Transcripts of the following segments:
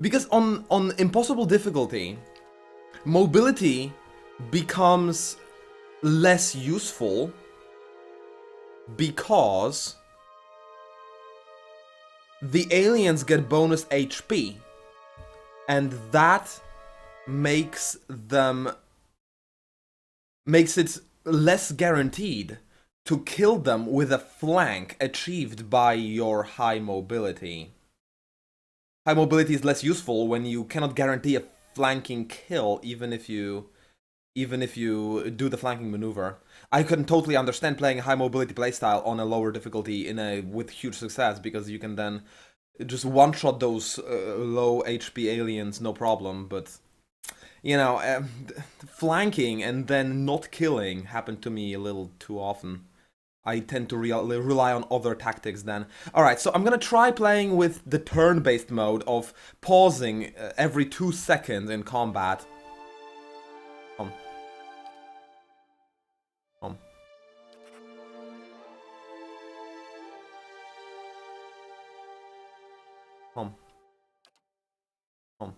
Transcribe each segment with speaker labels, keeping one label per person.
Speaker 1: Because on impossible difficulty, mobility becomes less useful because the aliens get bonus HP, and that makes it less guaranteed to kill them with a flank achieved by your high mobility. High mobility is less useful when you cannot guarantee a flanking kill, even if you do the flanking maneuver. I couldn't totally understand playing a high mobility playstyle on a lower difficulty with huge success, because you can then just one-shot those low HP aliens, no problem, but you know, flanking and then not killing happened to me a little too often. I tend to rely on other tactics then. Alright, so I'm gonna try playing with the turn-based mode of pausing every 2 seconds in combat. Um. Um. Um. Um.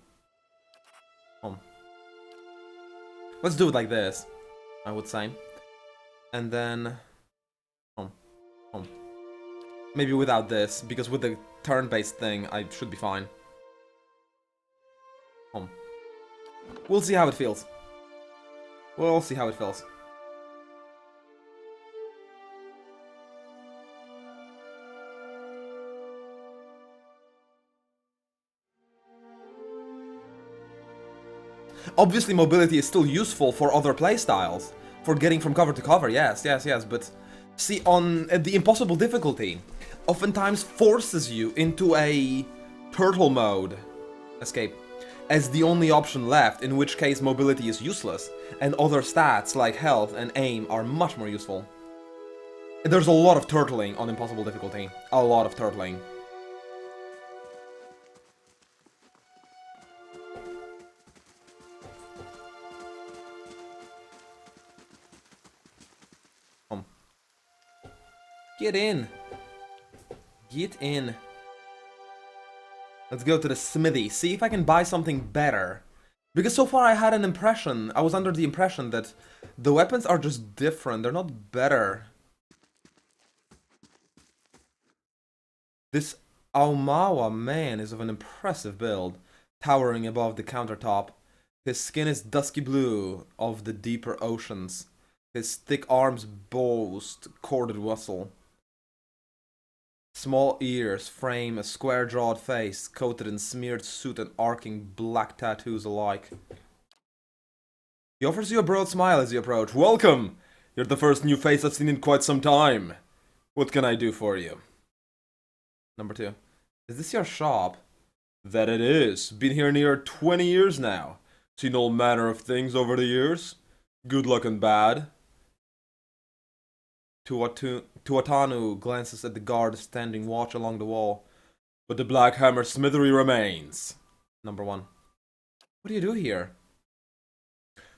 Speaker 1: Um. Let's do it like this, I would say. And then... maybe without this, because with the turn-based thing, I should be fine. We'll see how it feels. We'll see how it feels. Obviously, mobility is still useful for other playstyles. For getting from cover to cover, yes, but... see, on the impossible difficulty, oftentimes forces you into a turtle mode escape as the only option left, in which case mobility is useless, and other stats like health and aim are much more useful. There's a lot of turtling on impossible difficulty. A lot of turtling. Get in. Get in. Let's go to the smithy, see if I can buy something better. Because so far I had an impression, I was under the impression that the weapons are just different, they're not better. This Aumawa man is of an impressive build, towering above the countertop. His skin is dusky blue of the deeper oceans. His thick arms boast corded muscle. Small ears frame a square-jawed face, coated in smeared soot and arcing black tattoos alike. He offers you a broad smile as you approach. Welcome! You're the first new face I've seen in quite some time. What can I do for you? Number 2. Is this your shop? That it is. Been here near 20 years now. Seen all manner of things over the years. Good luck and bad. Tuatanu glances at the guard standing watch along the wall. But the Black Hammer smithery remains. Number 1. What do you do here?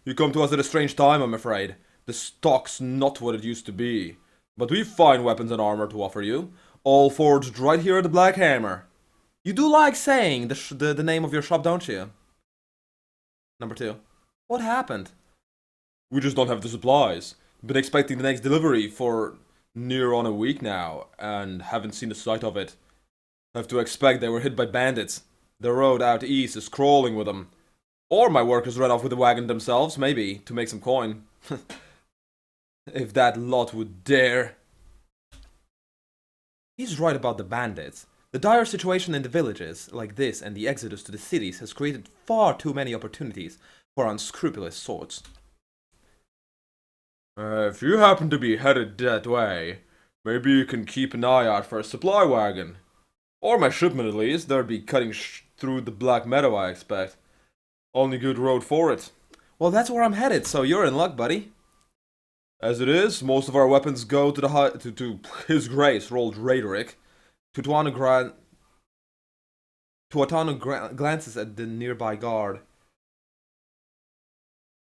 Speaker 1: You come to us at a strange time, I'm afraid. The stock's not what it used to be. But we've fine weapons and armor to offer you. All forged right here at the Black Hammer. You do like saying the name of your shop, don't you? Number 2. What happened? We just don't have the supplies. Been expecting the next delivery for near on a week now, and haven't seen the sight of it. Have to expect they were hit by bandits. The road out east is crawling with them. Or my workers ran off with the wagon themselves, maybe, to make some coin. If that lot would dare. He's right about the bandits. The dire situation in the villages, like this, and the exodus to the cities has created far too many opportunities for unscrupulous sorts. If you happen to be headed that way, maybe you can keep an eye out for a supply wagon. Or my shipment at least, they'd be cutting through the Black Meadow, I expect. Only good road for it. Well, that's where I'm headed, so you're in luck, buddy. As it is, most of our weapons go to to His Grace, rolled Raedric. Tuatanu glances at the nearby guard.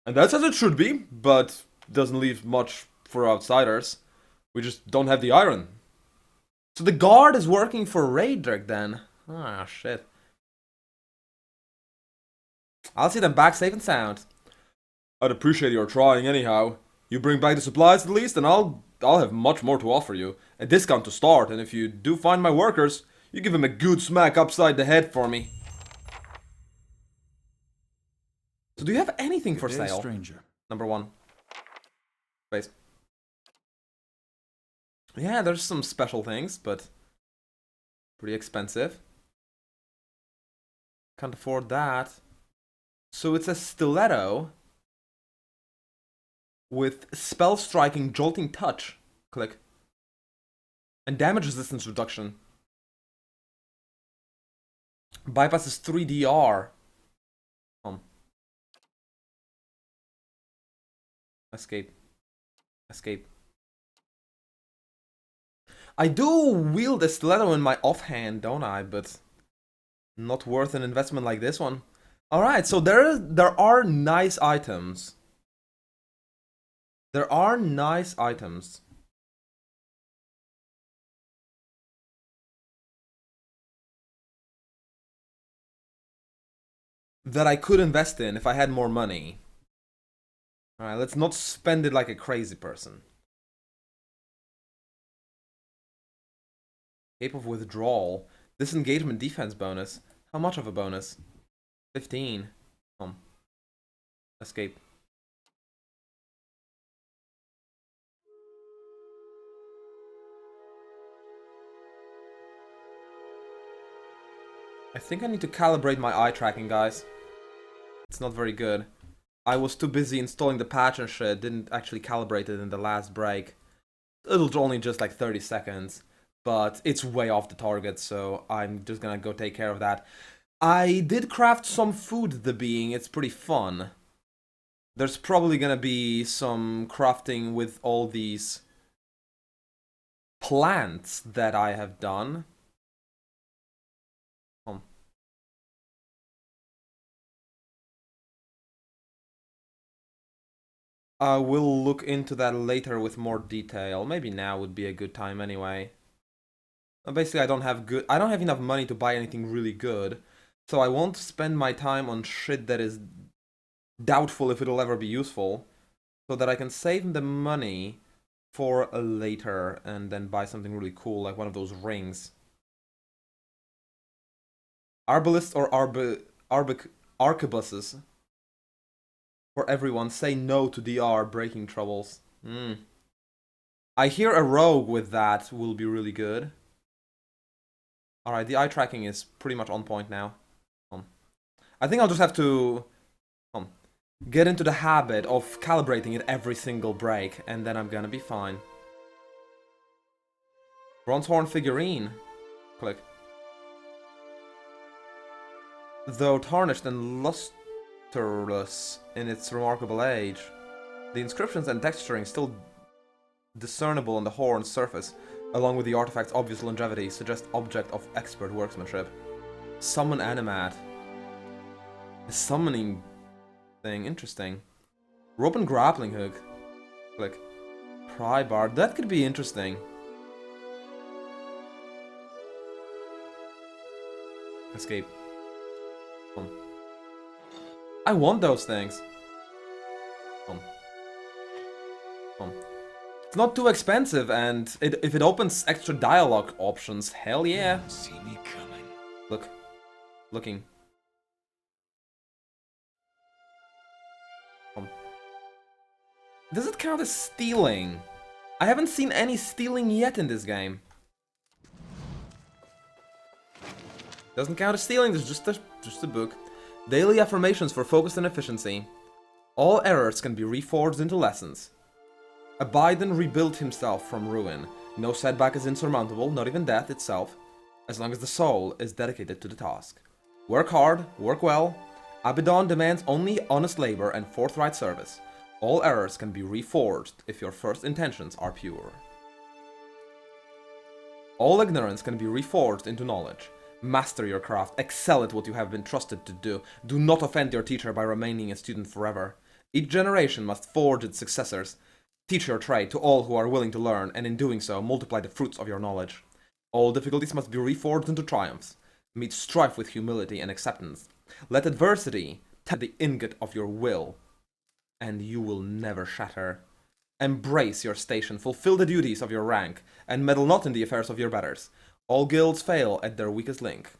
Speaker 1: And that's as it should be, but doesn't leave much for outsiders. We just don't have the iron. So the guard is working for Raedric then? Ah, shit. I'll see them back safe and sound. I'd appreciate your trying anyhow. You bring back the supplies at least, and I'll have much more to offer you. A discount to start, and if you do find my workers, you give them a good smack upside the head for me. So do you have anything for sale?
Speaker 2: Stranger.
Speaker 1: Number 1. Wait. Yeah, there's some special things, but pretty expensive. Can't afford that. So it's a stiletto with spell striking jolting touch. Click. And damage resistance reduction. Bypasses 3DR. Escape. Escape. I do wield a stiletto in my offhand, don't I? But not worth an investment like this one. Alright, so there are nice items. There are nice items. That I could invest in if I had more money. Alright, let's not spend it like a crazy person. Cape of Withdrawal. Disengagement defense bonus. How much of a bonus? 15. Escape. I think I need to calibrate my eye tracking, guys. It's not very good. I was too busy installing the patch and shit, didn't actually calibrate it in the last break. It'll only just like 30 seconds, but it's way off the target, so I'm just gonna go take care of that. I did craft some food, the being, it's pretty fun. There's probably gonna be some crafting with all these plants that I have done. I will look into that later with more detail. Maybe now would be a good time anyway. Basically, I don't have enough money to buy anything really good, so I won't spend my time on shit that is doubtful if it'll ever be useful, so that I can save the money for later and then buy something really cool, like one of those rings. Arbalist or arquebuses? For everyone, say no to DR breaking troubles. I hear a rogue with that will be really good. Alright, the eye tracking is pretty much on point now. I think I'll just have to get into the habit of calibrating it every single break, and then I'm gonna be fine. Bronze horn figurine. Click. Though tarnished and lusterless in its remarkable age, the inscriptions and texturing still discernible on the horn's surface, along with the artifact's obvious longevity, suggest object of expert workmanship. Summon animat. A summoning thing, interesting. Rope and grappling hook. Click. Pry bar, that could be interesting. Escape. I want those things. It's not too expensive, and if it opens extra dialogue options, hell yeah.
Speaker 2: See me coming.
Speaker 1: Look. Looking. Does it count as stealing? I haven't seen any stealing yet in this game. Doesn't count as stealing, there's just a book. Daily affirmations for focus and efficiency. All errors can be reforged into lessons. Abiden rebuilt himself from ruin. No setback is insurmountable, not even death itself, as long as the soul is dedicated to the task. Work hard, work well. Abaddon demands only honest labor and forthright service. All errors can be reforged if your first intentions are pure. All ignorance can be reforged into knowledge. Master your craft, excel at what you have been trusted to do. Do not offend your teacher by remaining a student forever. Each generation must forge its successors. Teach your trade to all who are willing to learn, and in doing so, multiply the fruits of your knowledge. All difficulties must be reforged into triumphs. Meet strife with humility and acceptance. Let adversity tap the ingot of your will, and you will never shatter. Embrace your station, fulfill the duties of your rank, and meddle not in the affairs of your betters. All guilds fail at their weakest link.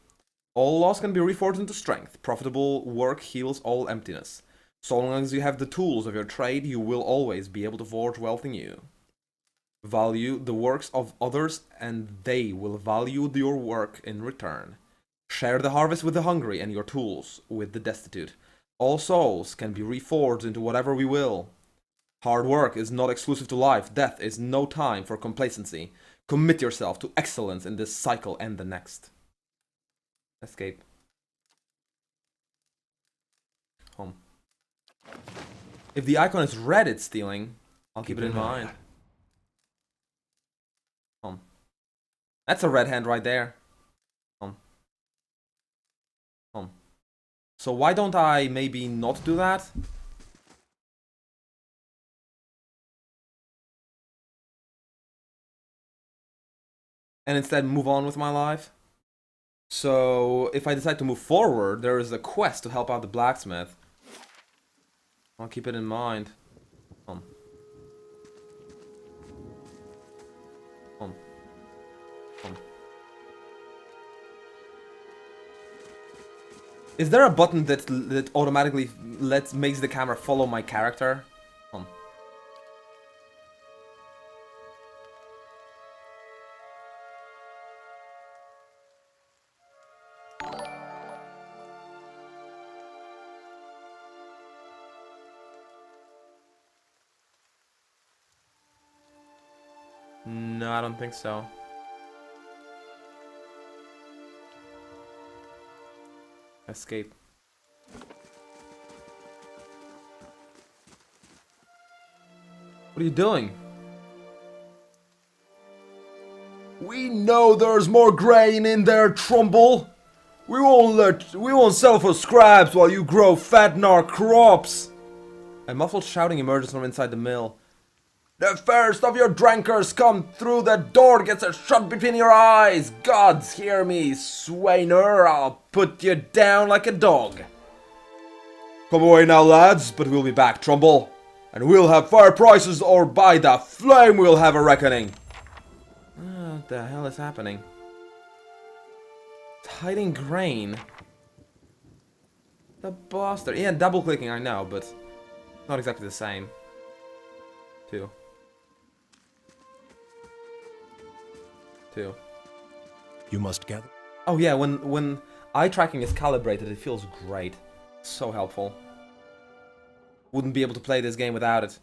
Speaker 1: All laws can be reforged into strength. Profitable work heals all emptiness. So long as you have the tools of your trade, you will always be able to forge wealth anew. Value the works of others, and they will value your work in return. Share the harvest with the hungry, and your tools with the destitute. All souls can be reforged into whatever we will. Hard work is not exclusive to life. Death is no time for complacency. Commit yourself to excellence in this cycle and the next. Escape. Home. If the icon is red, it's stealing. I'll keep it in mind. Home. That's a red hand right there. Home. Home. So why don't I maybe not do that? And instead move on with my life? So if I decide to move forward, there is a quest to help out the blacksmith. I'll keep it in mind. Home. Home. Home. Is there a button that automatically makes the camera follow my character? Home. No, I don't think so. Escape. What are you doing? We know there's more grain in there, Trumbull. We won't sell for scraps while you grow fat in our crops. A muffled shouting emerges from inside the mill. The first of your drinkers come through the door gets a shot between your eyes. Gods, hear me, Swainer. I'll put you down like a dog. Come away now, lads, but we'll be back, Trumbull. And we'll have fair prices, or by the flame we'll have a reckoning. What the hell is happening? It's hiding grain. The bastard. Yeah, double clicking, I know, but not exactly the same. Two.
Speaker 2: You must gather.
Speaker 1: Oh yeah, when eye tracking is calibrated, it feels great. So helpful. Wouldn't be able to play this game without it.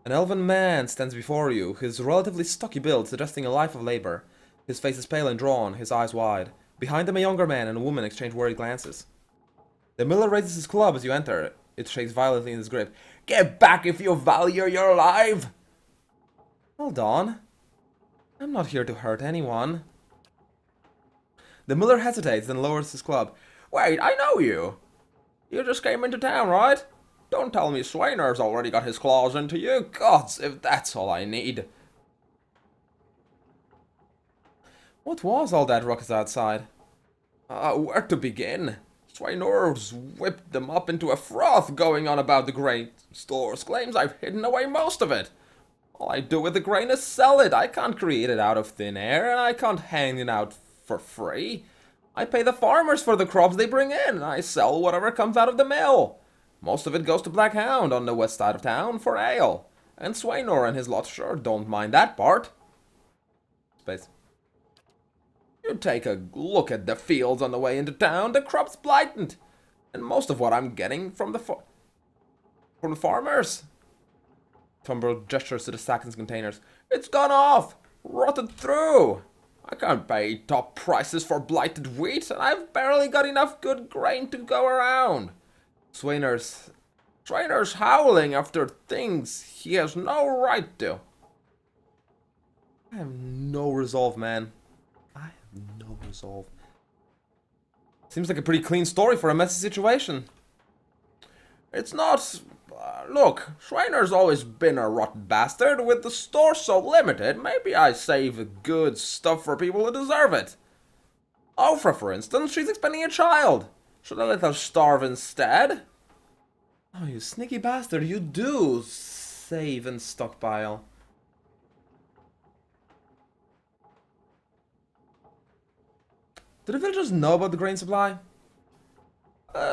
Speaker 1: An elven man stands before you, his relatively stocky build suggesting a life of labor. His face is pale and drawn, his eyes wide. Behind him a younger man and a woman exchange worried glances. The miller raises his club as you enter. It shakes violently in his grip. Get back if you value your life! Hold on. I'm not here to hurt anyone. The miller hesitates, then lowers his club. Wait, I know you. You just came into town, right? Don't tell me Swainer's already got his claws into you. Gods, if that's all I need. What was all that ruckus outside? Where to begin? Swainer's whipped them up into a froth going on about the grain stores. Claims I've hidden away most of it. All I do with the grain is sell it. I can't create it out of thin air, and I can't hang it out for free. I pay the farmers for the crops they bring in, and I sell whatever comes out of the mill. Most of it goes to Black Hound on the west side of town for ale. And Swainor and his lot sure don't mind that part. Space. You take a look at the fields on the way into town, the crop's blighted. And most of what I'm getting from the farmers. Trumbull gestures to the sacks and containers. It's gone off! Rotted through! I can't pay top prices for blighted wheat, and I've barely got enough good grain to go around. Swainer's howling after things he has no right to. I have no resolve, man. I have no resolve. Seems like a pretty clean story for a messy situation. It's not... look, Schreiner's always been a rotten bastard. With the store so limited, maybe I save good stuff for people who deserve it. Ofra, for instance, she's expecting a child. Should I let her starve instead? Oh, you sneaky bastard, you do save and stockpile. Do the villagers know about the grain supply?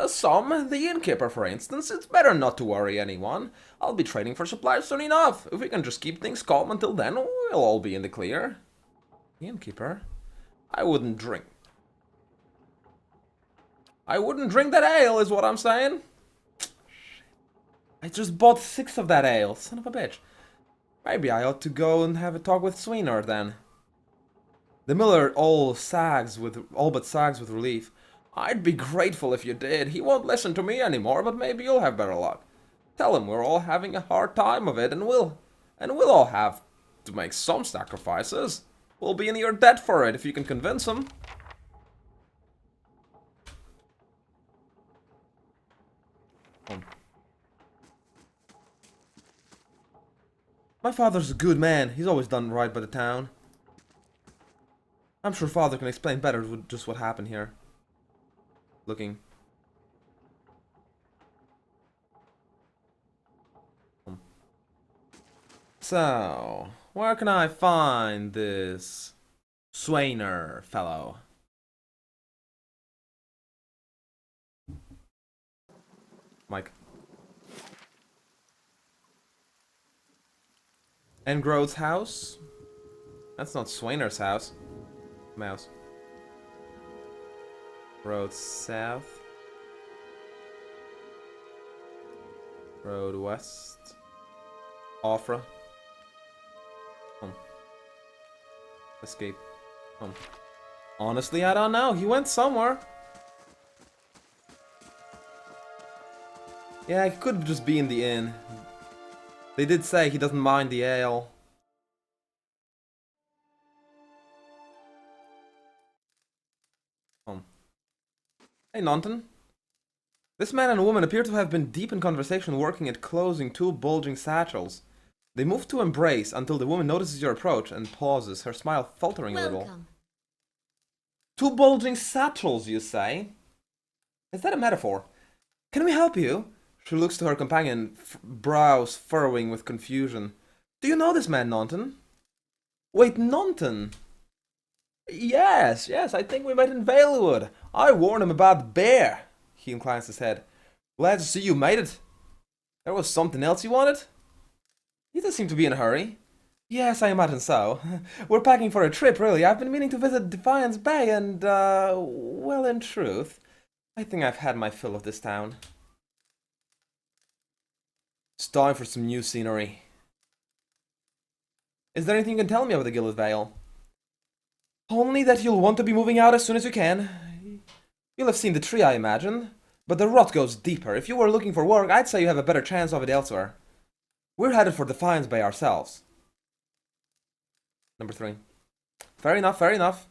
Speaker 1: Some. The innkeeper, for instance. It's better not to worry anyone. I'll be trading for supplies soon enough. If we can just keep things calm until then, we'll all be in the clear. The innkeeper? I wouldn't drink. I wouldn't drink that ale, is what I'm saying. I just bought 6 of that ale, son of a bitch. Maybe I ought to go and have a talk with Sweener then. The miller all but sags with relief. I'd be grateful if you did. He won't listen to me anymore, but maybe you'll have better luck. Tell him we're all having a hard time of it, and we'll all have to make some sacrifices. We'll be in your debt for it if you can convince him. My father's a good man. He's always done right by the town. I'm sure father can explain better just what happened here. Looking. So, where can I find this Swainer fellow? Mike. Engrod's house? That's not Swainer's house. Mouse. Road south. Road west. Offra. Escape. Honestly, I don't know. He went somewhere. Yeah, he could just be in the inn. They did say he doesn't mind the ale. Hey, Nonton. This man and woman appear to have been deep in conversation working at closing 2 bulging satchels. They move to embrace until the woman notices your approach and pauses, her smile faltering a little. 2 bulging satchels, you say? Is that a metaphor? Can we help you? She looks to her companion, brows furrowing with confusion. Do you know this man, Nonton? Wait, Nonton? Yes, I think we met in Valewood. I warned him about the bear. He inclines his head. Glad to see you made it. There was something else you wanted? He does seem to be in a hurry. Yes, I imagine so. We're packing for a trip, really. I've been meaning to visit Defiance Bay and, well, in truth, I think I've had my fill of this town. It's time for some new scenery. Is there anything you can tell me about the Gilded Vale? Only that you'll want to be moving out as soon as you can. You'll have seen the tree, I imagine. But the rot goes deeper. If you were looking for work, I'd say you have a better chance of it elsewhere. We're headed for Defiance Bay ourselves. Number 3. Fair enough, fair enough.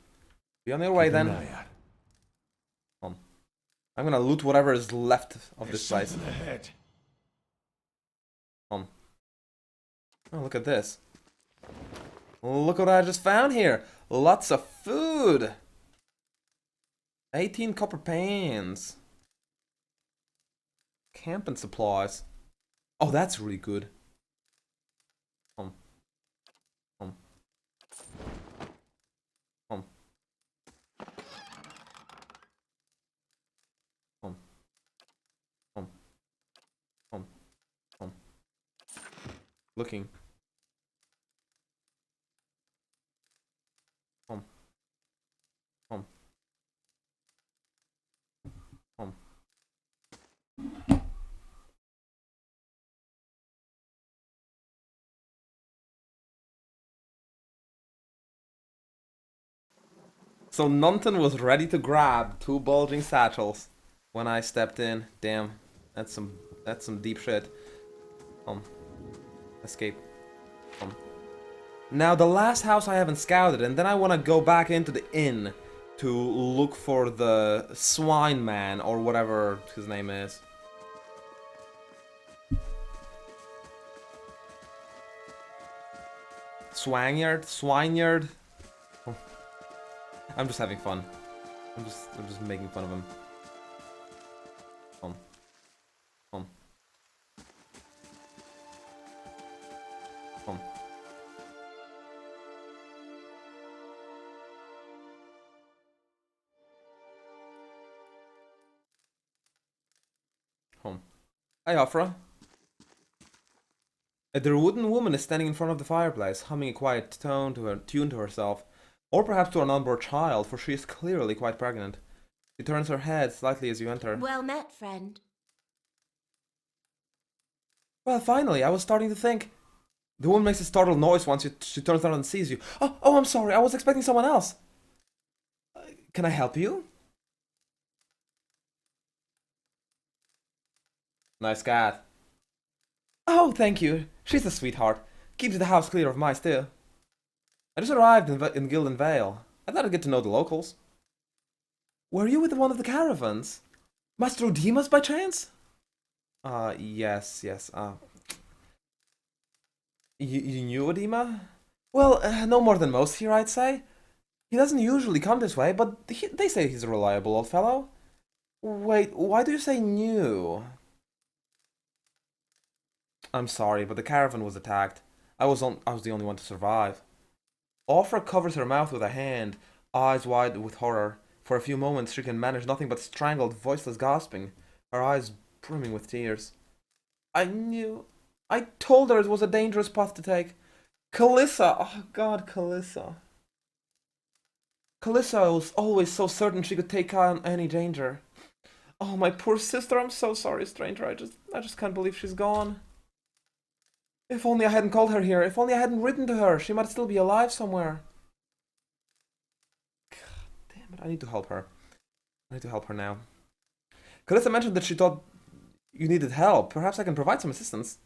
Speaker 1: Be on your way then. I'm gonna loot whatever is left of this place. Oh, look at this. Look what I just found here. Lots of food. 18 copper pans. Camping supplies. Oh, that's really good. Home. Home. Home. Home. Home. Home. Home. Looking. Home. Home. Home. So Nunton was ready to grab 2 bulging satchels when I stepped in. Damn, that's some deep shit. Escape. Now the last house I haven't scouted, and then I want to go back into the inn to look for the swine man or whatever his name is. Swineyard. I'm just having fun. I'm just making fun of him. Hi, Afra. The wooden woman is standing in front of the fireplace, humming a quiet tune to herself, or perhaps to an unborn child, for she is clearly quite pregnant. She turns her head slightly as you enter.
Speaker 3: Well met, friend.
Speaker 1: Well, finally, I was starting to think. The woman makes a startled noise once she turns around and sees you. Oh, I'm sorry. I was expecting someone else. Can I help you? Nice cat. Oh, thank you. She's a sweetheart. Keeps the house clear of mice, too. I just arrived in Gildan Vale. I thought I'd get to know the locals. Were you with one of the caravans? Master Odima's by chance? Yes. You knew Odima? Well, no more than most here, I'd say. He doesn't usually come this way, but they say he's a reliable old fellow. Wait, why do you say new? I'm sorry, but the caravan was attacked. I was the only one to survive. Ofra covers her mouth with a hand, eyes wide with horror. For a few moments she can manage nothing but strangled, voiceless gasping, her eyes brimming with tears. I knew. I told her it was a dangerous path to take. Calissa! Oh god, Calissa. Calissa was always so certain she could take on any danger. Oh, my poor sister, I'm so sorry, stranger. I just can't believe she's gone. If only I hadn't called her here. If only I hadn't written to her. She might still be alive somewhere. God damn it, I need to help her. I need to help her now. Calissa mentioned that she thought you needed help. Perhaps I can provide some assistance.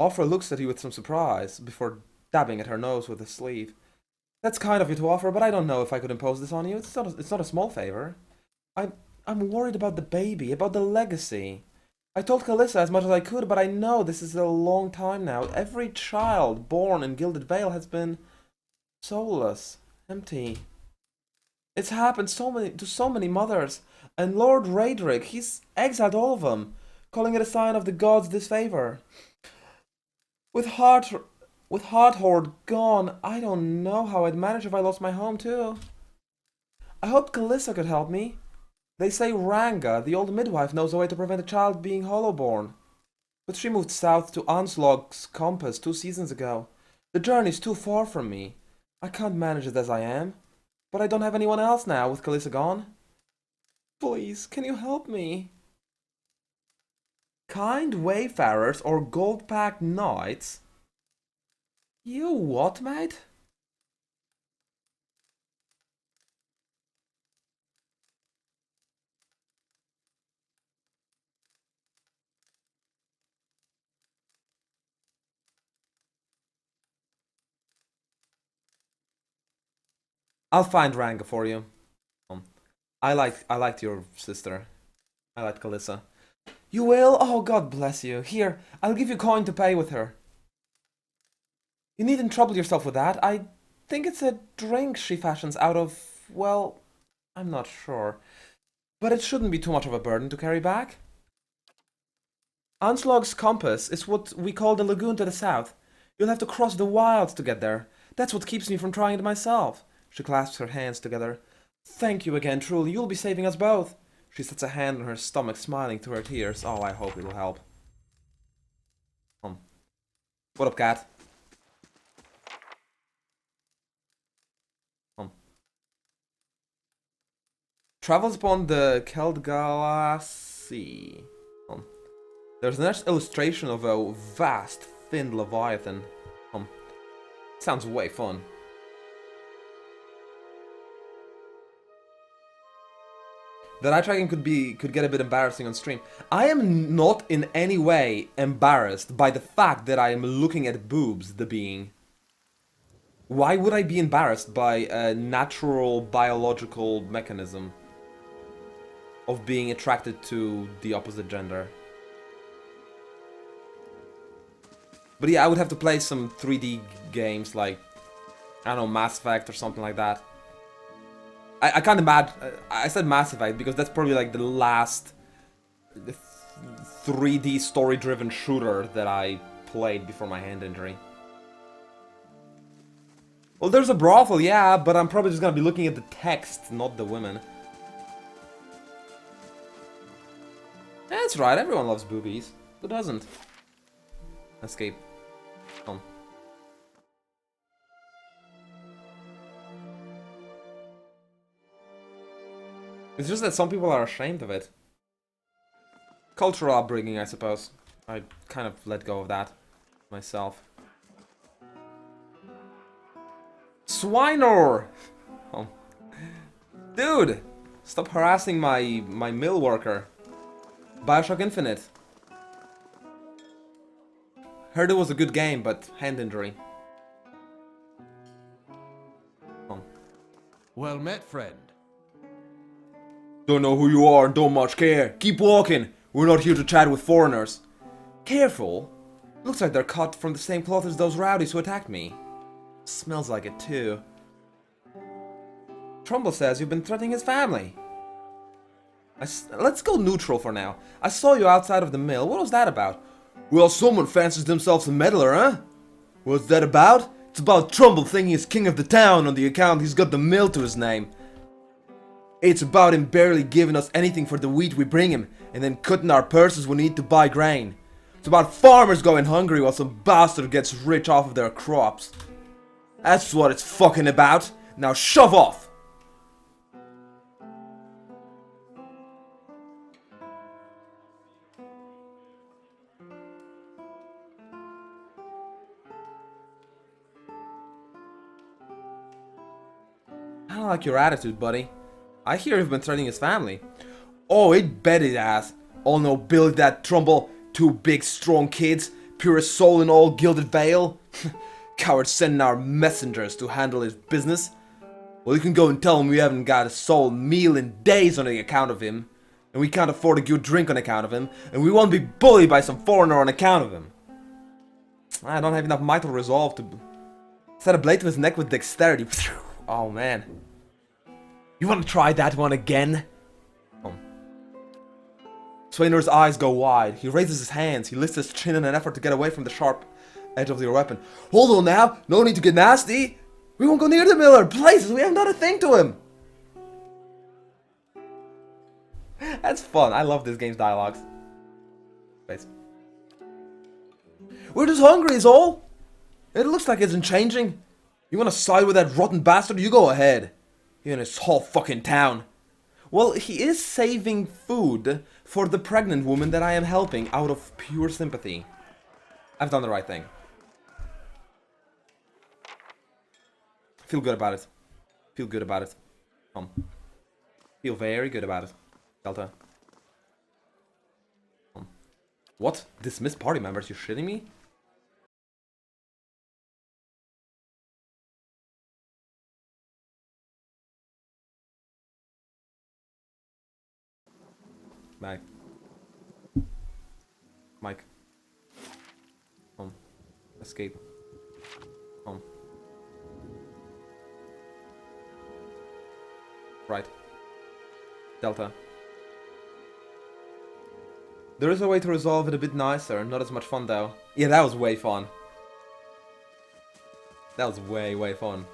Speaker 1: Ofra looks at you with some surprise before dabbing at her nose with a sleeve. That's kind of you to offer, but I don't know if I could impose this on you. It's not a small favor. I'm worried about the baby, about the legacy. I told Calissa as much as I could, but I know this is a long time now. Every child born in Gilded Vale has been soulless, empty. It's happened to so many mothers, and Lord Raedric, he's exiled all of them, calling it a sign of the gods' disfavor. With Heart Horde gone, I don't know how I'd manage if I lost my home too. I hoped Calissa could help me. They say Ranga, the old midwife, knows a way to prevent a child being hollowborn. But she moved south to Onslaugh's Compass 2 seasons ago. The journey's too far from me. I can't manage it as I am. But I don't have anyone else now with Calissa gone. Please, can you help me? Kind wayfarers or gold-packed knights? You what, mate? I'll find Ranga for you. I liked your sister. I liked Calissa. You will? Oh, God bless you. Here, I'll give you coin to pay with her. You needn't trouble yourself with that. I think it's a drink she fashions out of, well, I'm not sure. But it shouldn't be too much of a burden to carry back. Anslog's Compass is what we call the lagoon to the south. You'll have to cross the wilds to get there. That's what keeps me from trying it myself. She clasps her hands together. Thank you again, truly. You'll be saving us both. She sets a hand on her stomach, smiling through her tears. Oh, I hope it'll help. What up, cat? Travels upon the Keldgala Sea. There's a nice illustration of a vast, thin leviathan. Sounds way fun. That eye tracking could get a bit embarrassing on stream. I am not in any way embarrassed by the fact that I am looking at boobs, the being. Why would I be embarrassed by a natural biological mechanism of being attracted to the opposite gender? But yeah, I would have to play some 3D games like, I don't know, Mass Effect or something like that. I can't imagine. I said Mass Effect because that's probably like the last 3D story-driven shooter that I played before my hand injury. Well, there's a brothel, yeah, but I'm probably just gonna be looking at the text, not the women. That's right, everyone loves boobies. Who doesn't? Escape. Come. It's just that some people are ashamed of it. Cultural upbringing, I suppose. I kind of let go of that myself. Swinor! Oh. Dude! Stop harassing my mill worker. Bioshock Infinite. Heard it was a good game, but hand injury. Oh.
Speaker 2: Well met, friend.
Speaker 1: Don't know who you are and don't much care. Keep walking. We're not here to chat with foreigners. Careful. Looks like they're cut from the same cloth as those rowdies who attacked me. Smells like it too. Trumbull says you've been threatening his family. Let's go neutral for now. I saw you outside of the mill. What was that about? Well, someone fancies themselves a meddler, huh? What's that about? It's about Trumbull thinking he's king of the town on the account he's got the mill to his name. It's about him barely giving us anything for the wheat we bring him, and then cutting our purses when we need to buy grain. It's about farmers going hungry while some bastard gets rich off of their crops. That's what it's fucking about. Now shove off! I don't like your attitude, buddy. I hear you've been threatening his family. Oh, it bet it has. All no Billy that Trumbull, two big strong kids, purest soul in all gilded veil. Coward sending our messengers to handle his business. Well, you can go and tell him we haven't got a sole meal in days on the account of him, and we can't afford a good drink on account of him, and we won't be bullied by some foreigner on account of him. I don't have enough mental resolve to set a blade to his neck with dexterity. Oh man. You want to try that one again? Oh. Swainor's eyes go wide. He raises his hands. He lifts his chin in an effort to get away from the sharp edge of your weapon. Hold on now. No need to get nasty. We won't go near the miller. Places, we haven't done a thing to him. That's fun. I love this game's dialogues. Space. We're just hungry is all. It looks like it isn't changing. You want to side with that rotten bastard? You go ahead. You and his whole fucking town. Well, he is saving food for the pregnant woman that I am helping out of pure sympathy. I've done the right thing. Feel good about it. Feel good about it. Feel very good about it. Delta. What? Dismiss party members? You shitting me? Mike. Mike. Escape. Right. Delta. There is a way to resolve it a bit nicer, not as much fun though. Yeah, that was way fun. That was way fun.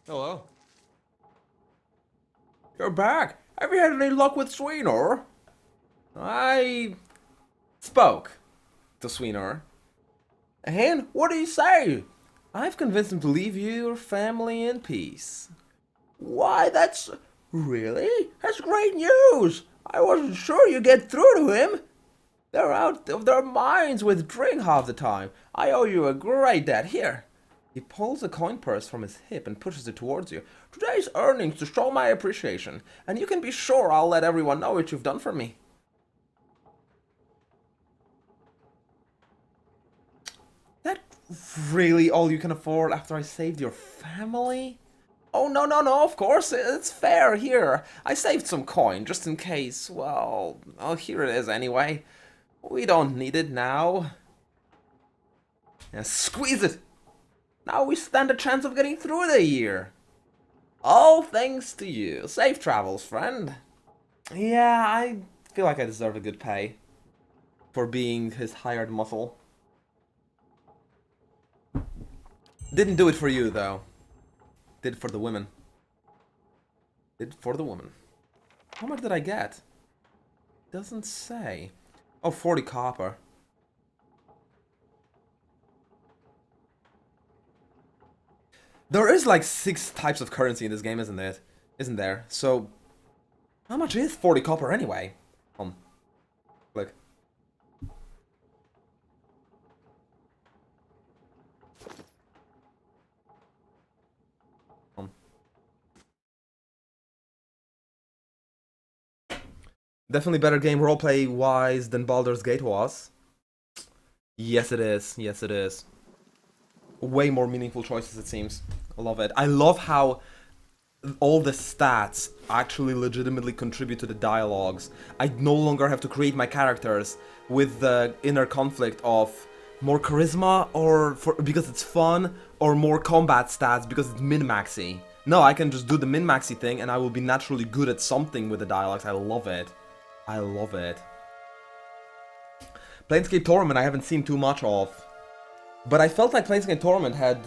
Speaker 2: Hello.
Speaker 1: You're back. Have you had any luck with Sweenor? I spoke to Sweenor. And what did he say? I've convinced him to leave your family in peace. Why, that's... Really? That's great news! I wasn't sure you'd get through to him. They're out of their minds with drink half the time. I owe you a great debt. Here. He pulls a coin purse from his hip and pushes it towards you. Today's earnings to show my appreciation. And you can be sure I'll let everyone know what you've done for me. That really all you can afford after I saved your family? Oh, no, of course, it's fair. Here, I saved some coin, just in case. Well, here it is anyway. We don't need it now. Yeah, squeeze it! Now we stand a chance of getting through the year. All thanks to you. Safe travels, friend. Yeah, I feel like I deserve a good pay. for being his hired muscle. Didn't do it for you, though. Did it for the women. Did it for the woman. How much did I get? Doesn't say. Oh, 40 copper. There is like 6 types of currency in this game, isn't it? Isn't there? So, how much is 40 copper anyway? Click. Definitely better game roleplay wise than Baldur's Gate was. Yes, it is. Yes, it is. Way more meaningful choices, it seems. I love it. I love how all the stats actually legitimately contribute to the dialogues. I no longer have to create my characters with the inner conflict of more charisma because it's fun, or more combat stats because it's min-maxy. No, I can just do the min-maxy thing and I will be naturally good at something with the dialogues. I love it. I love it. Planescape Torment I haven't seen too much of. But I felt like Planescape Torment had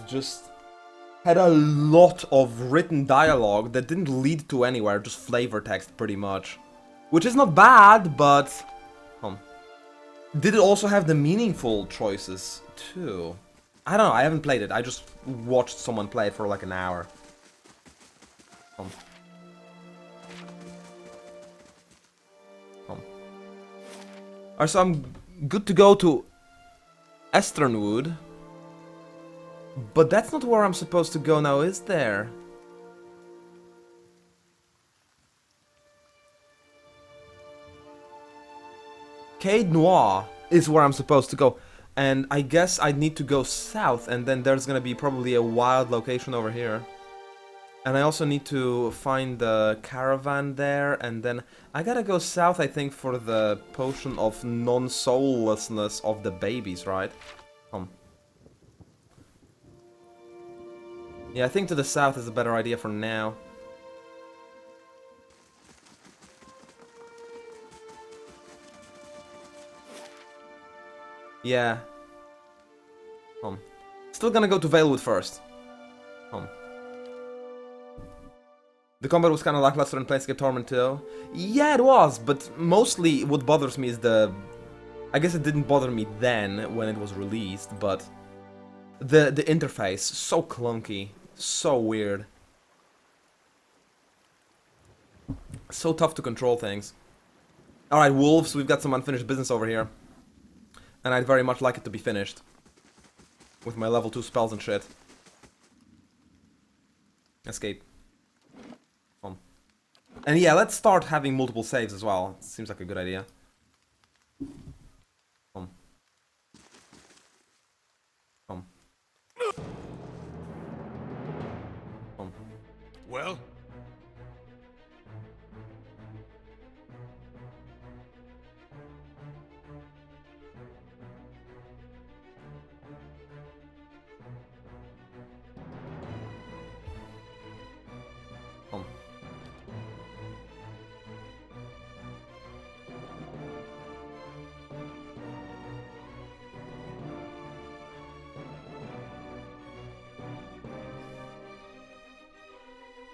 Speaker 1: a lot of written dialogue that didn't lead to anywhere, just flavor text pretty much. Which is not bad, but... Did it also have the meaningful choices too? I don't know, I haven't played it. I just watched someone play it for like an hour. Alright, so I'm good to go to Esternwood. But that's not where I'm supposed to go now, is there? Cade Noir is where I'm supposed to go. And I guess I need to go south, and then there's gonna be probably a wild location over here. And I also need to find the caravan there, and then I gotta go south, I think, for the potion of non-soullessness of the babies, right? Yeah, I think to the south is a better idea for now. Yeah. Still gonna go to Valewood first. The combat was kinda lackluster in Planescape Torment too. Yeah, it was, but mostly what bothers me is the... I guess it didn't bother me then, when it was released, but... The interface, so clunky, so weird. So tough to control things. Alright, wolves, we've got some unfinished business over here. And I'd very much like it to be finished. With my level 2 spells and shit. Escape. And yeah, let's start having multiple saves as well. Seems like a good idea.
Speaker 2: Well?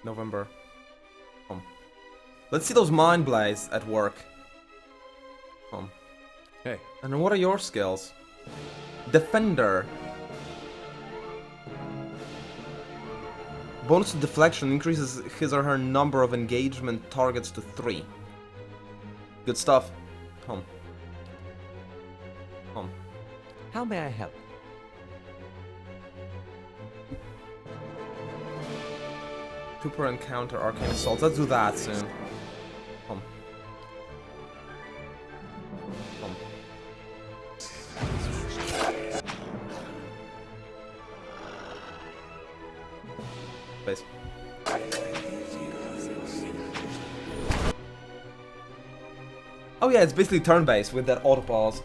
Speaker 1: November. Let's see those Mind Blaze at work.
Speaker 2: Hey.
Speaker 1: And what are your skills? Defender. Bonus to deflection increases his or her number of engagement targets to 3. Good stuff.
Speaker 2: How may I help?
Speaker 1: Two per encounter arcane assault. Let's do that soon. Base. Oh yeah, it's basically turn-based with that auto pause.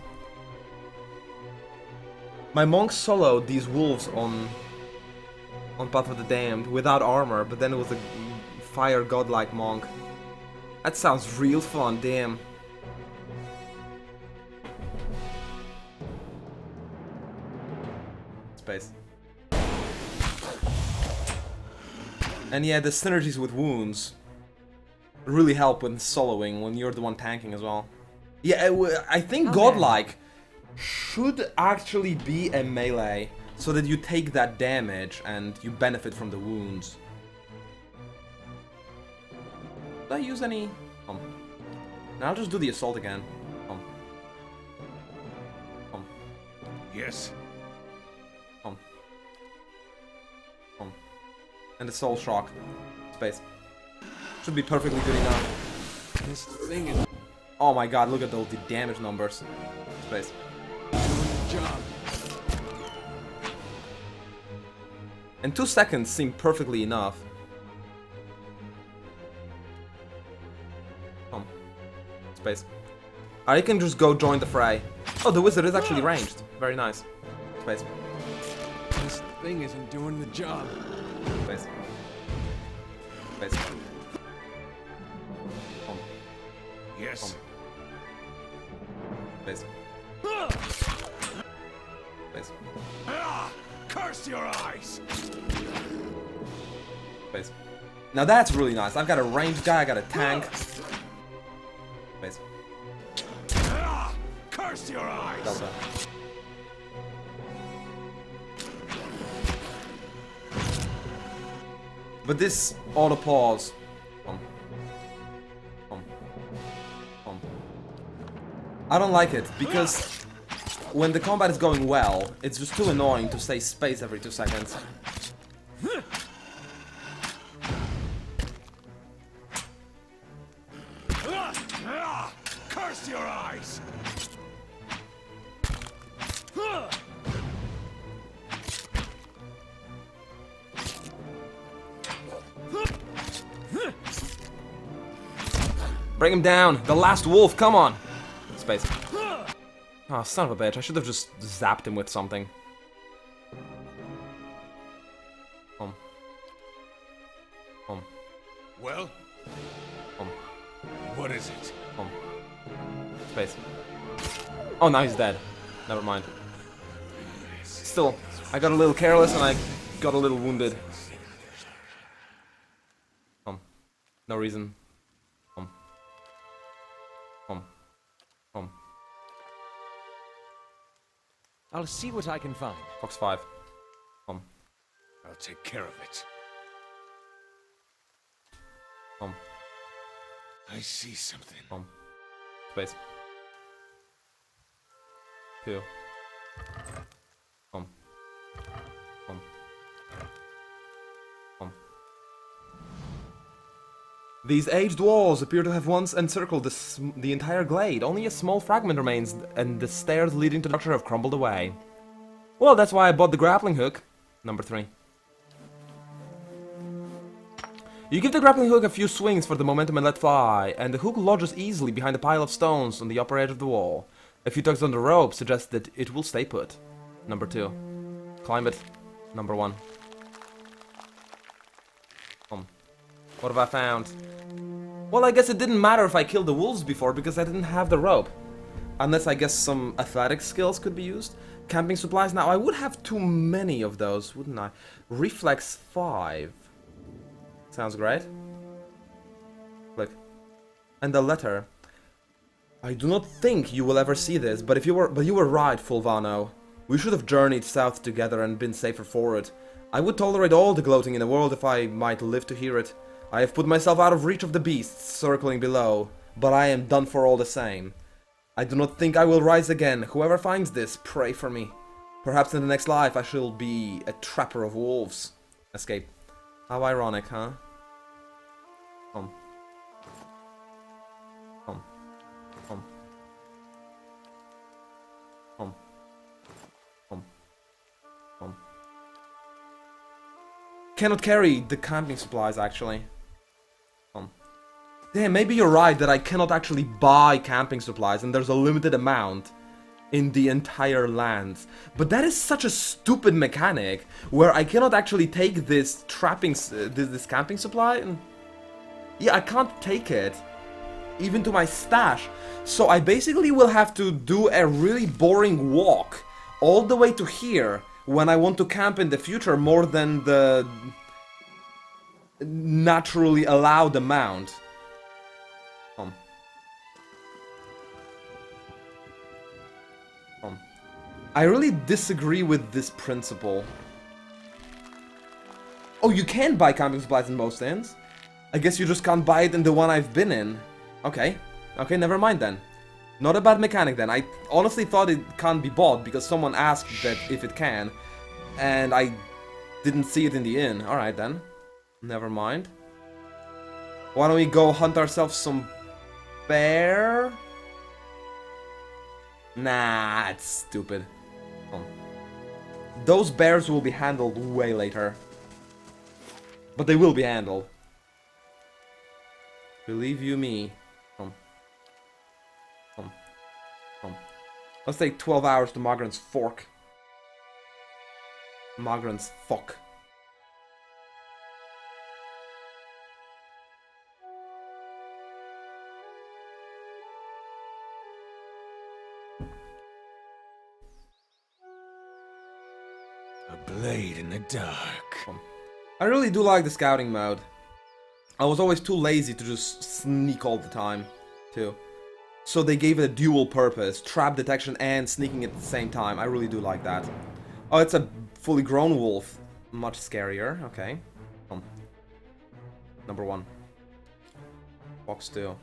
Speaker 1: My monk soloed these wolves on Path of the Damned without armor, but then it was a fire godlike monk. That sounds real fun, damn. Space. And yeah, the synergies with wounds really help when soloing, when you're the one tanking as well. Yeah, I think Godlike should actually be a melee, so that you take that damage and you benefit from the wounds. Did I use any? Now I'll just do the assault again.
Speaker 3: Yes.
Speaker 1: And the soul shock. Space. Should be perfectly good enough.
Speaker 3: This thing is
Speaker 1: Oh my god, look at those the damage numbers. Space.
Speaker 3: job.
Speaker 1: And 2 seconds seem perfectly enough. Space. I can just go join the fray. Oh, the wizard is actually ranged. Very nice. Space.
Speaker 3: This thing isn't doing the job.
Speaker 1: Space. Space.
Speaker 3: Yes.
Speaker 1: Space. Space.
Speaker 3: Ah, curse your eyes.
Speaker 1: Space. Now that's really nice. I've got a ranged guy, I got a tank. Space.
Speaker 3: Ah, curse your eyes.
Speaker 1: Delta. But this auto pause. I don't like it because when the combat is going well, it's just too annoying to say space every 2 seconds.
Speaker 3: Ah, curse your eyes.
Speaker 1: Bring him down! The last wolf, come on! Space. Oh, son of a bitch, I should have just zapped him with something.
Speaker 3: Well, what is it?
Speaker 1: Space. Oh, now he's dead. Never mind. Still, I got a little careless and I got a little wounded. No reason.
Speaker 2: I'll see what I can find.
Speaker 1: Fox 5.
Speaker 3: I'll take care of it. I see something.
Speaker 1: Space. 2. These aged walls appear to have once encircled the entire glade. Only a small fragment remains, and the stairs leading to the structure have crumbled away. Well, that's why I bought the grappling hook. Number 3. You give the grappling hook a few swings for the momentum and let fly, and the hook lodges easily behind a pile of stones on the upper edge of the wall. A few tugs on the rope suggest that it will stay put. Number 2. Climb it. Number 1. What have I found? Well, I guess it didn't matter if I killed the wolves before because I didn't have the rope. Unless I guess some athletic skills could be used. Camping supplies. Now, I would have too many of those, wouldn't I? Reflex 5. Sounds great. Click. And the letter. I do not think you will ever see this, but you were right, Fulvano. We should have journeyed south together and been safer for it. I would tolerate all the gloating in the world if I might live to hear it. I have put myself out of reach of the beasts circling below, but I am done for all the same. I do not think I will rise again. Whoever finds this, pray for me. Perhaps in the next life I shall be a trapper of wolves. Escape. How ironic, huh? Cannot carry the camping supplies, actually. Damn, maybe you're right that I cannot actually buy camping supplies and there's a limited amount in the entire lands. But that is such a stupid mechanic where I cannot actually take this this camping supply and... Yeah, I can't take it even to my stash. So I basically will have to do a really boring walk all the way to here when I want to camp in the future more than the naturally allowed amount. I really disagree with this principle. Oh, you can buy camping supplies in most inns. I guess you just can't buy it in the one I've been in. Okay. Okay, never mind then. Not a bad mechanic then. I honestly thought it can't be bought because someone asked that if it can. And I didn't see it in the inn. Alright then. Never mind. Why don't we go hunt ourselves some bear? Nah, it's stupid. Those bears will be handled way later. But they will be handled. Believe you me. Let's take 12 hours to Mogren's fork. Mogren's fuck.
Speaker 3: A blade in the dark.
Speaker 1: I really do like the scouting mode. I was always too lazy to just sneak all the time, too. So they gave it a dual purpose, trap detection and sneaking at the same time. I really do like that. Oh, it's a fully grown wolf. Much scarier, okay. Number 1. Fox 2.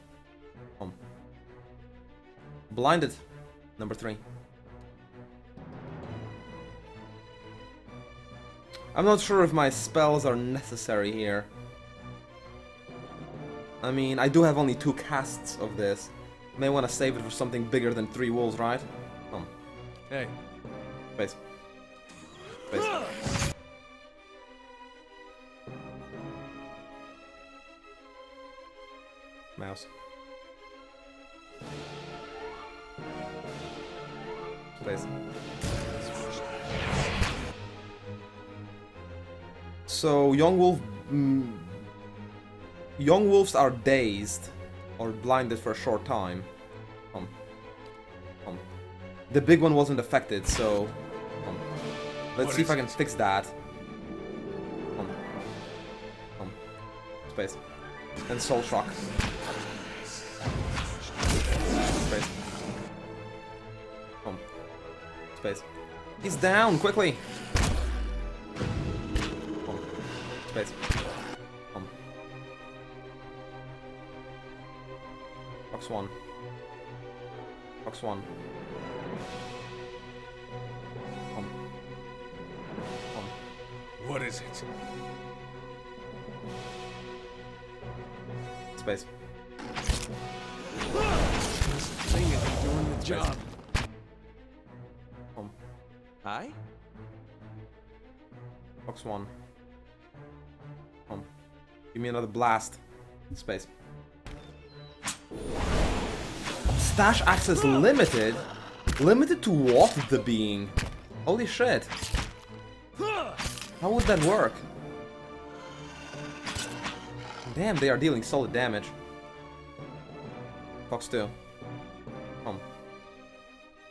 Speaker 1: Blinded. Number 3. I'm not sure if my spells are necessary here. I mean, I do have only 2 casts of this. May want to save it for something bigger than 3 wolves, right?
Speaker 2: Hey.
Speaker 1: Space. Space. Mouse. Space. So, young wolves are dazed or blinded for a short time. The big one wasn't affected, so let's see if I can fix that. Space. And soul shock. Space. Space. He's down, quickly! Space. Box 1. Box 1.
Speaker 3: What is it?
Speaker 1: Space.
Speaker 2: This thing isn't doing the job. Hi?
Speaker 1: Box 1. Give me another blast. Space. Stash access limited? Limited to what, the being? Holy shit. How would that work? Damn, they are dealing solid damage. Fox 2.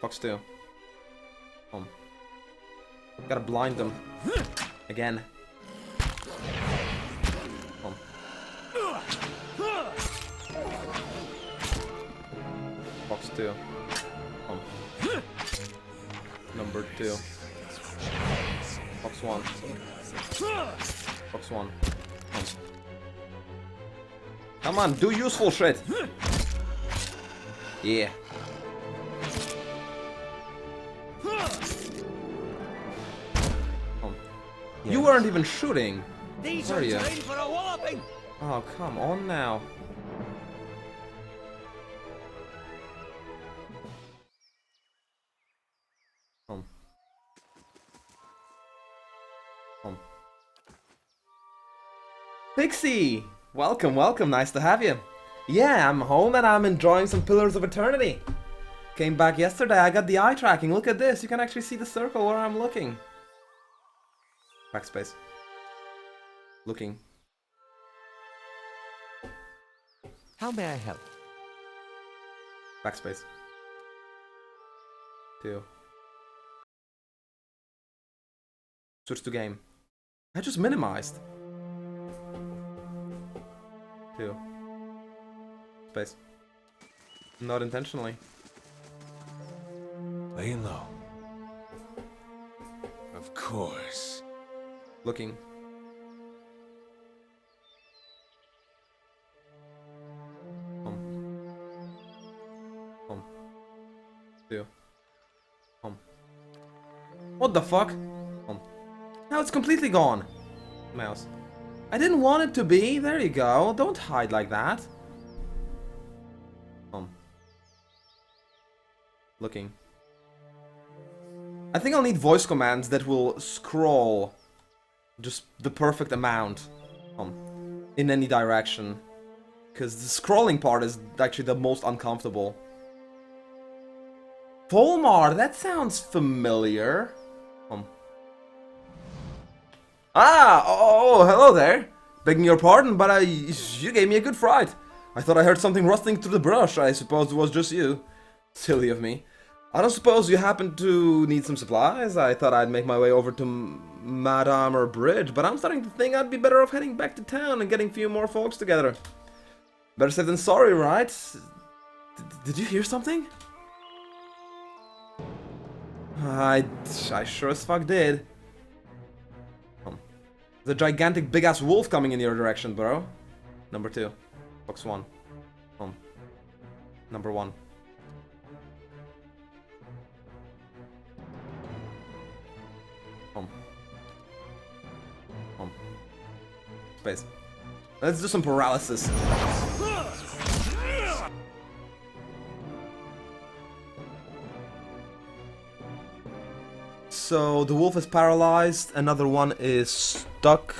Speaker 1: Fox 2. Gotta blind them. Again. Fox 2. Number 2. Fox 1. Fox 1. Come on, do useful shit. Yeah. You weren't even shooting.
Speaker 2: These
Speaker 1: Where are you?
Speaker 2: trained for a walloping.
Speaker 1: Oh, come on now. Pixie! Welcome, welcome, nice to have you. Yeah, I'm home and I'm enjoying some Pillars of Eternity. Came back yesterday, I got the eye tracking, look at this, you can actually see the circle where I'm looking. Backspace. Looking.
Speaker 2: How may I help?
Speaker 1: Backspace. 2. Switch to game. I just minimized. 2. Space. Not intentionally.
Speaker 3: Laying low. Of course.
Speaker 1: Looking. Home. 2. Home. What the fuck? Home. Now it's completely gone. Mouse. I didn't want it to be. There you go. Don't hide like that. Home. Looking. I think I'll need voice commands that will scroll just the perfect amount in any direction. Because the scrolling part is actually the most uncomfortable. Volmar, that sounds familiar. Hello there. Begging your pardon, but you gave me a good fright. I thought I heard something rustling through the brush. I suppose it was just you. Silly of me. I don't suppose you happen to need some supplies? I thought I'd make my way over to Madammer Bridge, but I'm starting to think I'd be better off heading back to town and getting a few more folks together. Better safe than sorry, right? Did you hear something? I sure as fuck did. There's a gigantic big-ass wolf coming in your direction, bro. Number 2. Box 1. Number 1. Space. Let's do some paralysis. So the wolf is paralyzed, another one is stuck.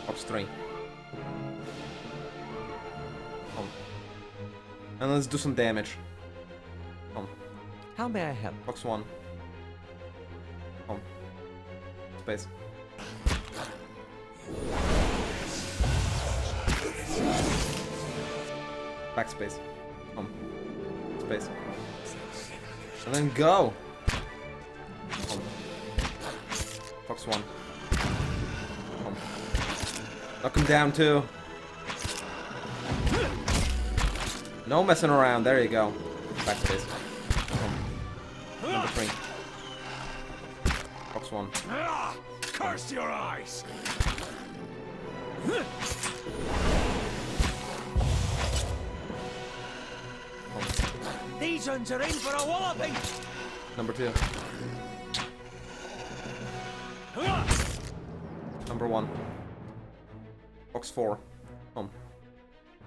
Speaker 1: Box 3. And let's do some damage.
Speaker 2: How may I help?
Speaker 1: Box 1. Space. Backspace. Space. And then go! Box 1. Knock him down too. No messing around, there you go. Backspace. Number 3. Box 1.
Speaker 3: Curse your eyes!
Speaker 2: These ones are in for a walloping!
Speaker 1: Number 2. Number 1. Box 4.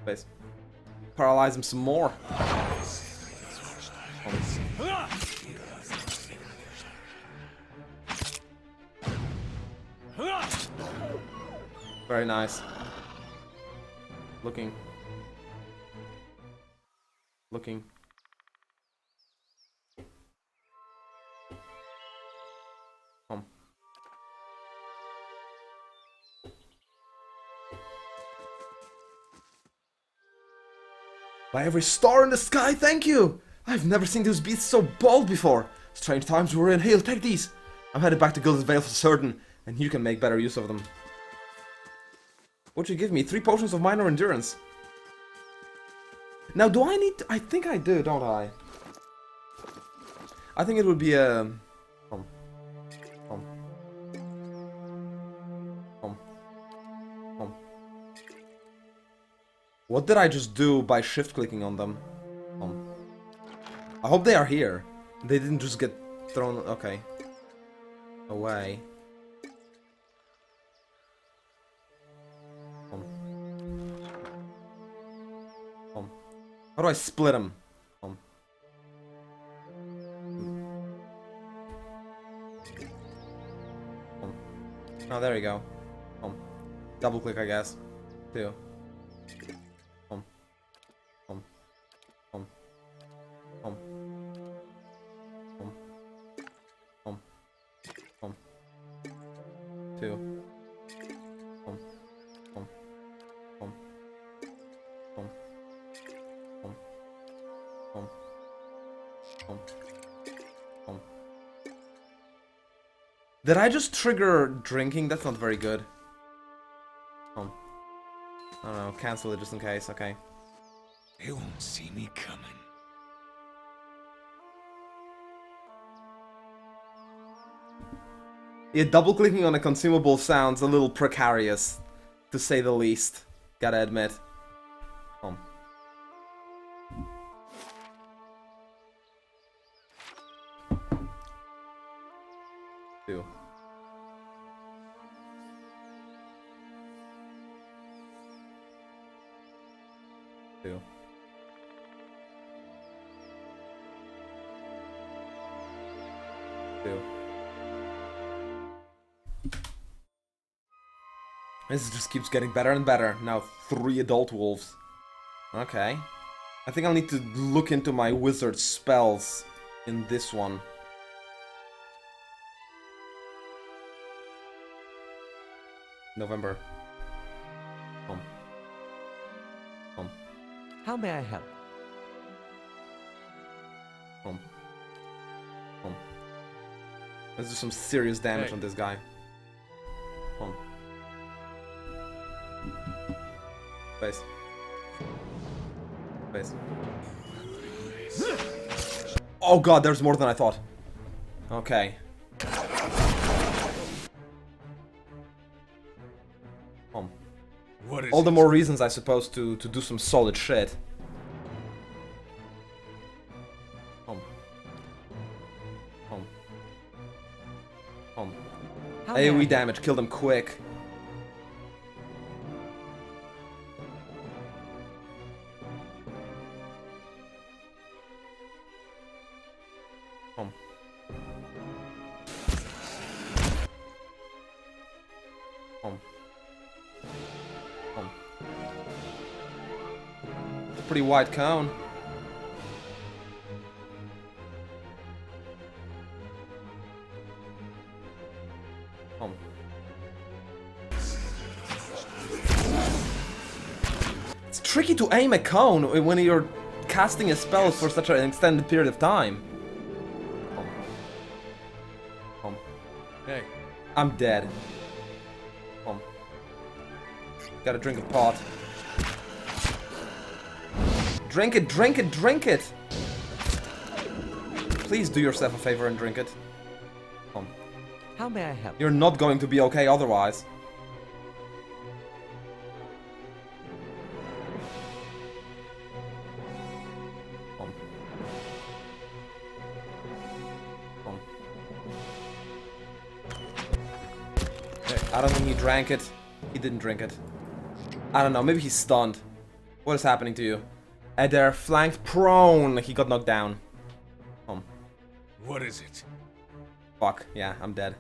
Speaker 1: Space. Paralyze him some more. Very nice. Looking. Looking. By every star in the sky, thank you! I've never seen those beasts so bold before. Strange times we're in. Here, take these. I'm headed back to Gilded Vale for certain, and you can make better use of them. What'd you give me? 3 potions of minor endurance. Now, do I need to... I think I do, don't I? I think it would be a... What did I just do by shift-clicking on them? I hope they are here. They didn't just get thrown... Okay. Away. How do I split them? Oh, there you go. Double click, I guess. 2. Two. Did I just trigger drinking? That's not very good. I don't know, cancel it just in case, okay.
Speaker 3: They won't see me coming.
Speaker 1: Yeah, double clicking on a consumable sounds a little precarious, to say the least. Gotta admit. Two. Two. Two. This just keeps getting better and better. Now 3 adult wolves. Okay. I think I'll need to look into my wizard spells in this one. November.
Speaker 2: How may I help?
Speaker 1: Let's do some serious damage
Speaker 2: Hey.
Speaker 1: on this guy. Face. Face. Oh god, there's more than I thought. Okay.
Speaker 3: What is
Speaker 1: All the
Speaker 3: it?
Speaker 1: more reasons, I suppose, to do some solid shit.
Speaker 2: How may I
Speaker 1: AoE
Speaker 2: help?
Speaker 1: damage, kill them quick. Pretty wide cone. It's tricky to aim a cone when you're casting a spell for such an extended period of time.
Speaker 2: Hey.
Speaker 1: I'm dead. Gotta drink a pot. Drink it, drink it, drink it! Please do yourself a favor and drink it.
Speaker 2: How may I help?
Speaker 1: You're not going to be okay otherwise. I don't think he drank it. He didn't drink it. I don't know, maybe he's stunned. What is happening to you? Adair flanked prone. He got knocked down.
Speaker 3: What is it?
Speaker 1: Fuck, yeah, I'm dead.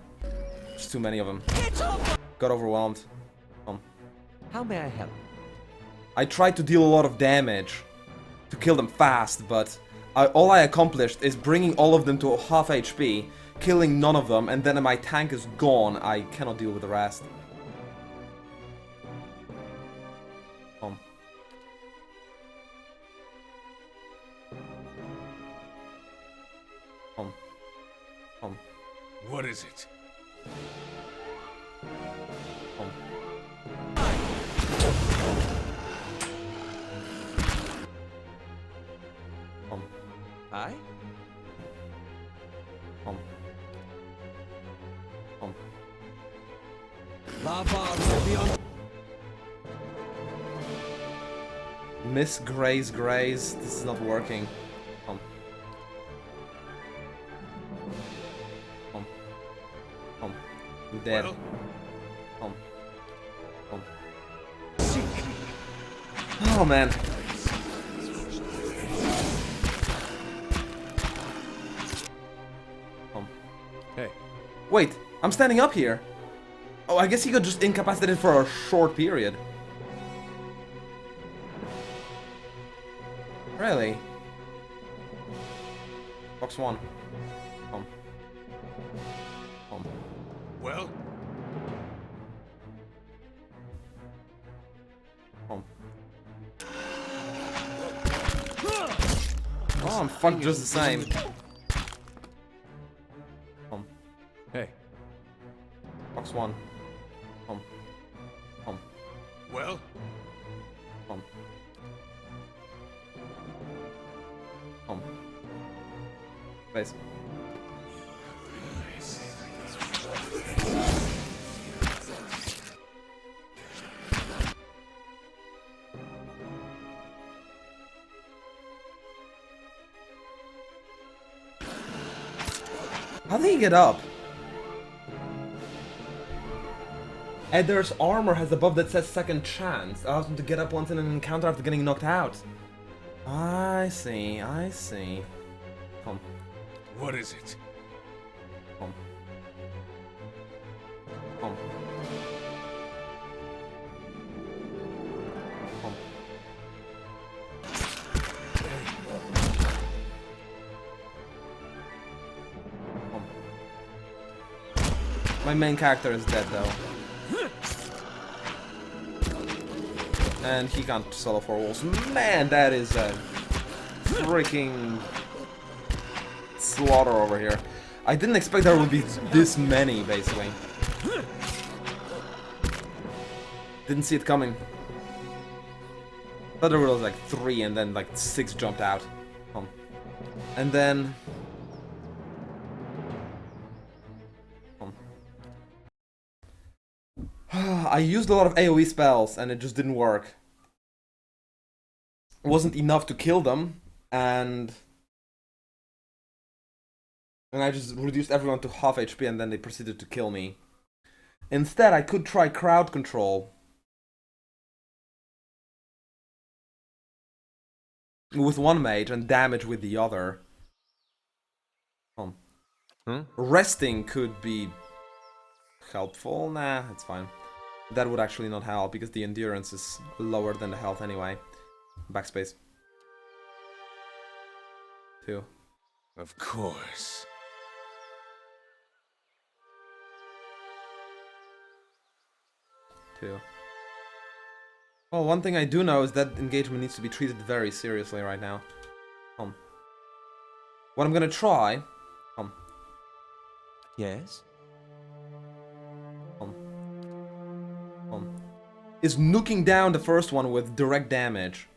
Speaker 1: There's too many of them. Got overwhelmed.
Speaker 2: How may I help?
Speaker 1: I tried to deal a lot of damage to kill them fast, but all I accomplished is bringing all of them to half HP, killing none of them, and then my tank is gone. I cannot deal with the rest.
Speaker 3: What is it?
Speaker 2: I? Lava will be on.
Speaker 1: Miss Grace, this is not working. I'm dead.
Speaker 3: Well,
Speaker 1: Oh man.
Speaker 2: Hey.
Speaker 1: Wait, I'm standing up here. Oh, I guess he got just incapacitated for a short period. Really? Box 1.
Speaker 3: well,
Speaker 1: Oh, I'm fucked just the same.
Speaker 2: Hey.
Speaker 3: Well,
Speaker 1: Come. Come. Space. How did he get up? Eder's armor has a buff that says second chance. Allows him to get up once in an encounter after getting knocked out. I see, I see. Come.
Speaker 3: what is it?
Speaker 1: Come. Come. Come. Come. My main character is dead though. And he can't solo 4 wolves. Man, that is a freaking slaughter over here. I didn't expect there would be this many, basically. Didn't see it coming. Thought there was like 3 and then like 6 jumped out. And then... I used a lot of AoE spells and it just didn't work. It wasn't enough to kill them, and I just reduced everyone to half HP and then they proceeded to kill me. Instead, I could try crowd control with one mage and damage with the other. Resting could be helpful. Nah, it's fine. That would actually not help because the endurance is lower than the health anyway. Backspace. 2.
Speaker 3: Of course.
Speaker 1: 2. Well, one thing I do know is that engagement needs to be treated very seriously right now. What I'm gonna try...
Speaker 2: Yes?
Speaker 1: is nuking down the first one with direct damage.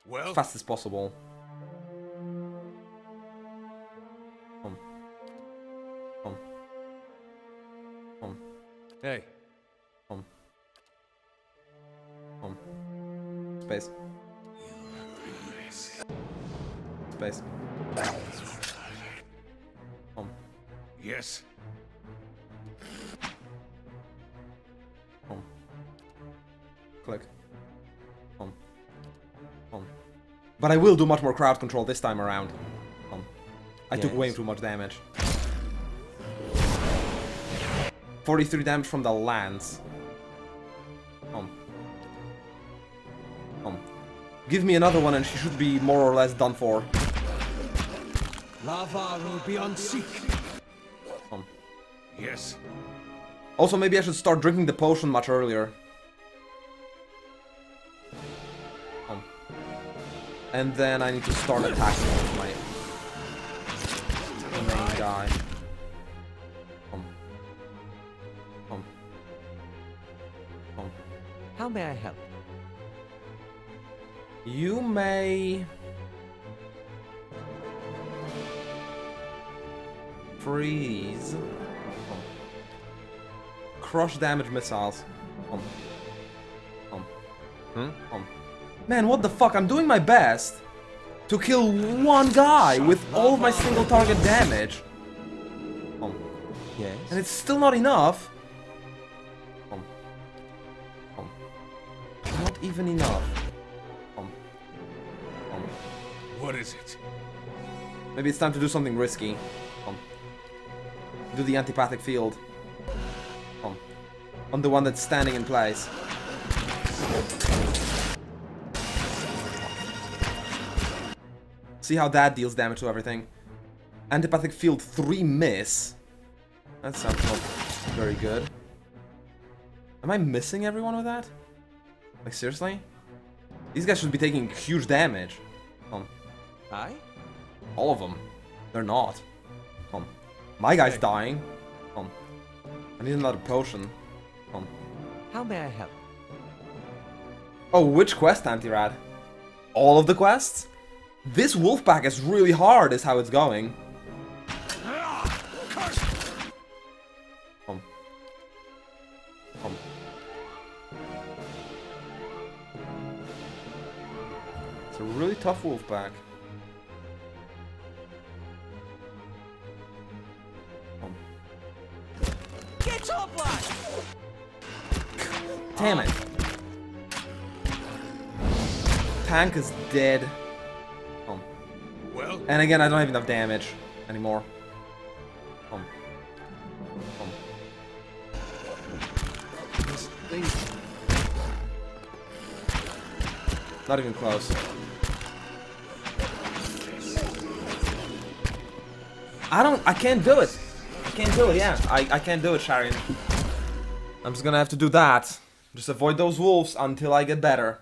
Speaker 3: Well,
Speaker 1: As fast as possible.
Speaker 2: Hey.
Speaker 1: Space. Space.
Speaker 3: yes.
Speaker 1: Click. But I will do much more crowd control this time around. I took way
Speaker 2: Yes.
Speaker 1: too much damage. 43 damage from the lance. Give me another one and she should be more or less done for.
Speaker 2: Lava will be on seek.
Speaker 3: Yes.
Speaker 1: Also, maybe I should start drinking the potion much earlier. And then I need to start attacking my main guy.
Speaker 2: How may I help?
Speaker 1: You may... freeze. Crush damage missiles. Man, what the fuck? I'm doing my best to kill one guy with all of my single target damage.
Speaker 2: Yes?
Speaker 1: And it's still not enough. Not even enough.
Speaker 3: What is it?
Speaker 1: Maybe it's time to do something risky. Do the antipathic field. On the one that's standing in place. See how that deals damage to everything. Antipathic field 3 miss. That sounds not very good. Am I missing everyone with that? Like, seriously? These guys should be taking huge damage.
Speaker 2: I?
Speaker 1: All of them. They're not. My guy's
Speaker 3: Hey.
Speaker 1: dying. I need another potion.
Speaker 2: How may I help?
Speaker 1: Oh, which quest, Anti-Rad? All of the quests? This wolf pack is really hard, is how it's going. Come. Come. It's a really tough wolf pack. Come.
Speaker 2: Get up, lad!
Speaker 1: Damn it. Tank is dead. Come.
Speaker 3: Well,
Speaker 1: And again, I don't have enough damage anymore. Come. Come.
Speaker 2: This thing.
Speaker 1: Not even close. I can't do it. I can't do it, yeah. I can't do it, Sharian. I'm just gonna have to do that. Just avoid those wolves until I get better.